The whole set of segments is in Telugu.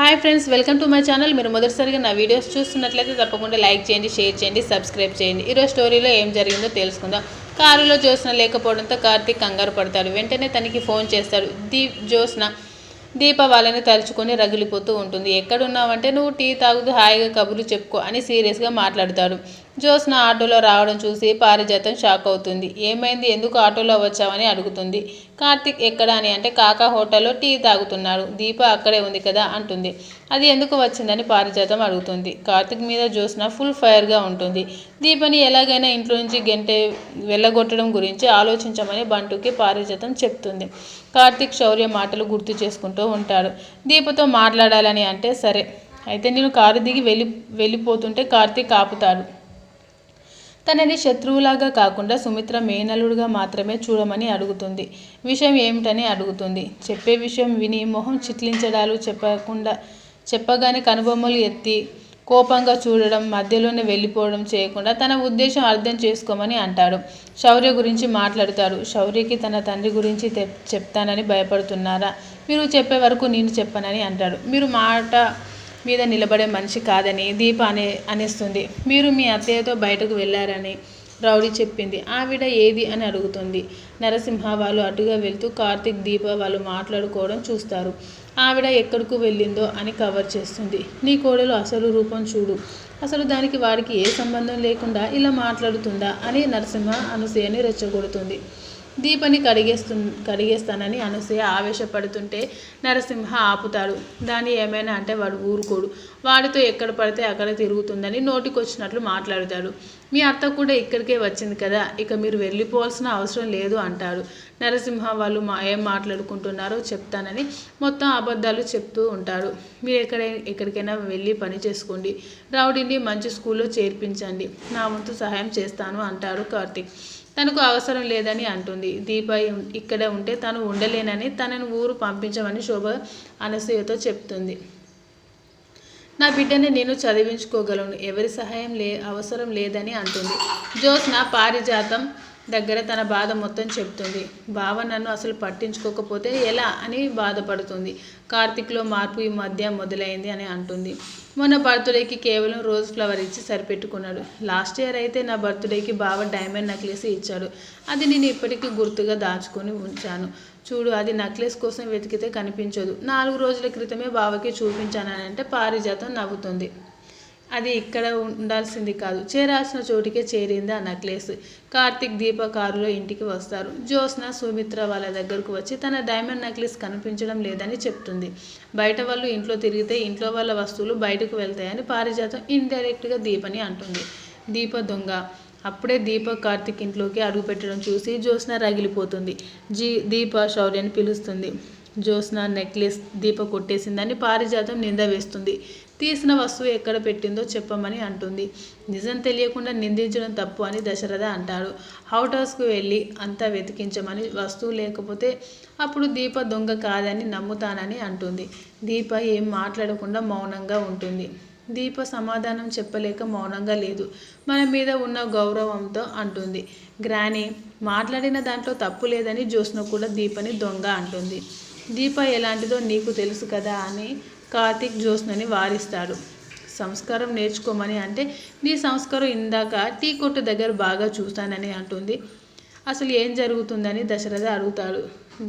Hi friends, welcome to my channel. మీరు మొదటిసారిగా నా వీడియోస్ చూస్తున్నట్లయితే తప్పకుండా లైక్ చేయండి, షేర్ చేయండి, సబ్స్క్రైబ్ చేయండి. ఈరోజు స్టోరీలో ఏం జరిగిందో తెలుసుకుందాం. కారులో జ్యోత్స్న లేకపోవడంతో కార్తీక్ కంగారు పడతాడు. వెంటనే తనకి ఫోన్ చేస్తాడు. జ్యోత్స్న దీప వాళ్ళని తలుచుకొని రగిలిపోతూ ఉంటుంది. ఎక్కడున్నావంటే నువ్వు టీ తాగుతూ హాయిగా కబుర్లు చెప్పుకో అని సీరియస్గా మాట్లాడతాడు. జ్యోత్స్న ఆటోలో రావడం చూసి పారిజాతం షాక్ అవుతుంది. ఏమైంది, ఎందుకు ఆటోలో వచ్చావని అడుగుతుంది. కార్తీక్ ఎక్కడా అని అంటే కాకా హోటల్లో టీ తాగుతున్నాడు, దీప అక్కడే ఉంది కదా అంటుంది. అది ఎందుకు వచ్చిందని పారిజాతం అడుగుతుంది. కార్తీక్ మీద జ్యోత్స్న ఫుల్ ఫైర్గా ఉంటుంది. దీపని ఎలాగైనా ఇంట్లో నుంచి వెళ్ళగొట్టడం గురించి ఆలోచించమని బంటుకి పారిజాతం చెప్తుంది. కార్తీక్ శౌర్య మాటలు గుర్తు చేసుకుంటూ ఉంటాడు. దీపతో మాట్లాడాలని అంటే సరే అయితే నేను కారు దిగి వెళ్ళిపోతుంటే కార్తీక్ ఆపుతాడు. తనని శత్రువులాగా కాకుండా సుమిత్ర మేనలుడుగా మాత్రమే చూడమని అడుగుతుంది. విషయం ఏమిటని అడుగుతుంది. చెప్పే విషయం విని మొహం చిట్లించడాలు చెప్పగానే కనుబొమ్మలు ఎత్తి కోపంగా చూడడం, మధ్యలోనే వెళ్ళిపోవడం చేయకుండా తన ఉద్దేశం అర్థం చేసుకోమని అంటాడు. శౌర్య గురించి మాట్లాడతాడు. శౌర్యకి తన తండ్రి గురించి చెప్తానని భయపడుతున్నారా? మీరు చెప్పే వరకు నేను చెప్పనని అంటాడు. మీరు మాట మీద నిలబడే మనిషి కాదని దీప అనేస్తుంది. మీరు మీ అత్తయ్యతో బయటకు వెళ్ళారని రౌడీ చెప్పింది. ఆవిడ ఏది అని అడుగుతుంది. నరసింహ వాళ్ళు అటుగా వెళ్తూ కార్తీక్, దీప వాళ్ళు మాట్లాడుకోవడం చూస్తారు. ఆవిడ ఎక్కడికి వెళ్ళిందో అని కవర్ చేస్తుంది. నీ కోడలు అసలు రూపం చూడు, అసలు దానికి వాడికి ఏ సంబంధం లేకుండా ఇలా మాట్లాడుతుందా అని నరసింహ అనసూయని రెచ్చగొడుతుంది. దీపని కడిగేస్తానని అనసూయ ఆవేశపడుతుంటే నరసింహ ఆపుతాడు. దాన్ని ఏమైనా అంటే వాడు ఊరుకోడు. వాడితో ఎక్కడ పడితే అక్కడ తిరుగుతుందని నోటికొచ్చినట్లు మాట్లాడతాడు. మీ అత్త కూడా ఇక్కడికే వచ్చింది కదా, ఇక మీరు వెళ్ళిపోవాల్సిన అవసరం లేదు అంటాడు. నరసింహ వాళ్ళు ఏం మాట్లాడుకుంటున్నారో చెప్తానని మొత్తం అబద్ధాలు చెప్తూ ఉంటాడు. మీరు ఎక్కడికైనా వెళ్ళి పని చేసుకోండి, రౌడీని మంచి స్కూల్లో చేర్పించండి, నా వంతు సహాయం చేస్తాను అంటాడు కార్తీక్. తనకు అవసరం లేదని అంటుంది. దీప ఇక్కడ ఉంటే తను ఉండలేనని తనను ఊరు పంపించమని శోభ అనసూయతో చెప్తుంది. నా బిడ్డని నేను చదివించుకోగలను, ఎవరి సహాయం అవసరం లేదని అంటుంది. జ్యోత్స్న పారిజాతం దగ్గర తన బాధ మొత్తం చెప్తుంది. బావ నన్ను అసలు పట్టించుకోకపోతే ఎలా అని బాధపడుతుంది. కార్తీక్లో మార్పు ఈ మధ్య మొదలైంది అని అంటుంది. మొన్న బర్త్డేకి కేవలం రోజ్ ఫ్లవర్ ఇచ్చి సరిపెట్టుకున్నాడు. లాస్ట్ ఇయర్ అయితే నా బర్త్డేకి బావ డైమండ్ నెక్లెస్ ఇచ్చాడు. అది నేను ఇప్పటికీ గుర్తుగా దాచుకొని ఉంచాను. చూడు, అది నెక్లెస్ కోసం వెతికితే కనిపించదు. 4 రోజుల క్రితమే బావకి చూపించానని అంటే పారిజాతం నవ్వుతుంది. అది ఇక్కడ ఉండాల్సింది కాదు, చేరాల్సిన చోటికే చేరింది ఆ నెక్లెస్. కార్తీక్, దీప కారులో ఇంటికి వస్తారు. జ్యోత్స్న సుమిత్ర వాళ్ళ దగ్గరకు వచ్చి తన డైమండ్ నెక్లెస్ కనిపించడం లేదని చెప్తుంది. బయట వాళ్ళు ఇంట్లో తిరిగితే ఇంట్లో వాళ్ళ వస్తువులు బయటకు వెళ్తాయని పారిజాతం ఇండైరెక్ట్గా దీపని అంటుంది. దీప దొంగ. అప్పుడే దీప కార్తీక్ ఇంట్లోకి అడుగుపెట్టడం చూసి జ్యోత్స్న రగిలిపోతుంది. దీప శౌర్యని పిలుస్తుంది. జ్యోత్స్న నెక్లెస్ దీప కొట్టేసిందని పారిజాతం నింద వేస్తుంది. తీసిన వస్తువు ఎక్కడ పెట్టిందో చెప్పమని అంటుంది. నిజం తెలియకుండా నిందించడం తప్పు అని దశరథ అంటాడు. హౌస్కు వెళ్ళి అంతా వెతికించమని, వస్తువు లేకపోతే అప్పుడు దీప దొంగ కాదని నమ్ముతానని అంటుంది. దీప ఏం మాట్లాడకుండా మౌనంగా ఉంటుంది. దీప సమాధానం చెప్పలేక మౌనంగా లేదు, మన మీద ఉన్న గౌరవంతో అంటుంది. గ్రానీ, మాట్లాడిన దాంట్లో తప్పు లేదని జ్యోత్స్న కూడా దీపని దొంగ అంటుంది. దీప ఎలాంటిదో నీకు తెలుసు కదా అని కార్తీక్ జ్యోత్స్నని వారిస్తాడు. సంస్కారం నేర్చుకోమని అంటే నీ సంస్కారం ఇందాక టీ కొట్టు దగ్గర బాగా చూస్తానని అంటుంది. అసలు ఏం జరుగుతుందని దశరథ అడుగుతాడు.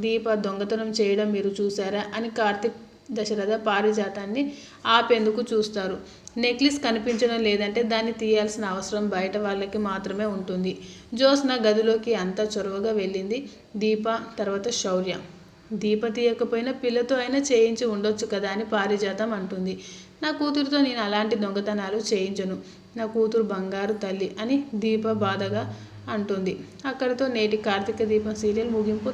దీప దొంగతనం చేయడం మీరు చూసారా అని కార్తీక్, దశరథ పారిజాతాన్ని ఆపేందుకు చూస్తారు. నెక్లెస్ కనిపించడం లేదంటే దాన్ని తీయాల్సిన అవసరం బయట వాళ్ళకి మాత్రమే ఉంటుంది. జ్యోత్స్న గదిలోకి అంతా చొరవగా వెళ్ళింది. దీప తర్వాత శౌర్య. దీప తీయకపోయినా పిల్లతో అయినా చేయించి ఉండొచ్చు కదా అని పారిజాతం అంటుంది. నా కూతురుతో నేను అలాంటి దొంగతనాలు చేయించను, నా కూతురు బంగారు తల్లి అని దీప బాధగా అంటుంది. అక్కడితో నేటి కార్తీక దీపం సీరియల్ ముగింపు.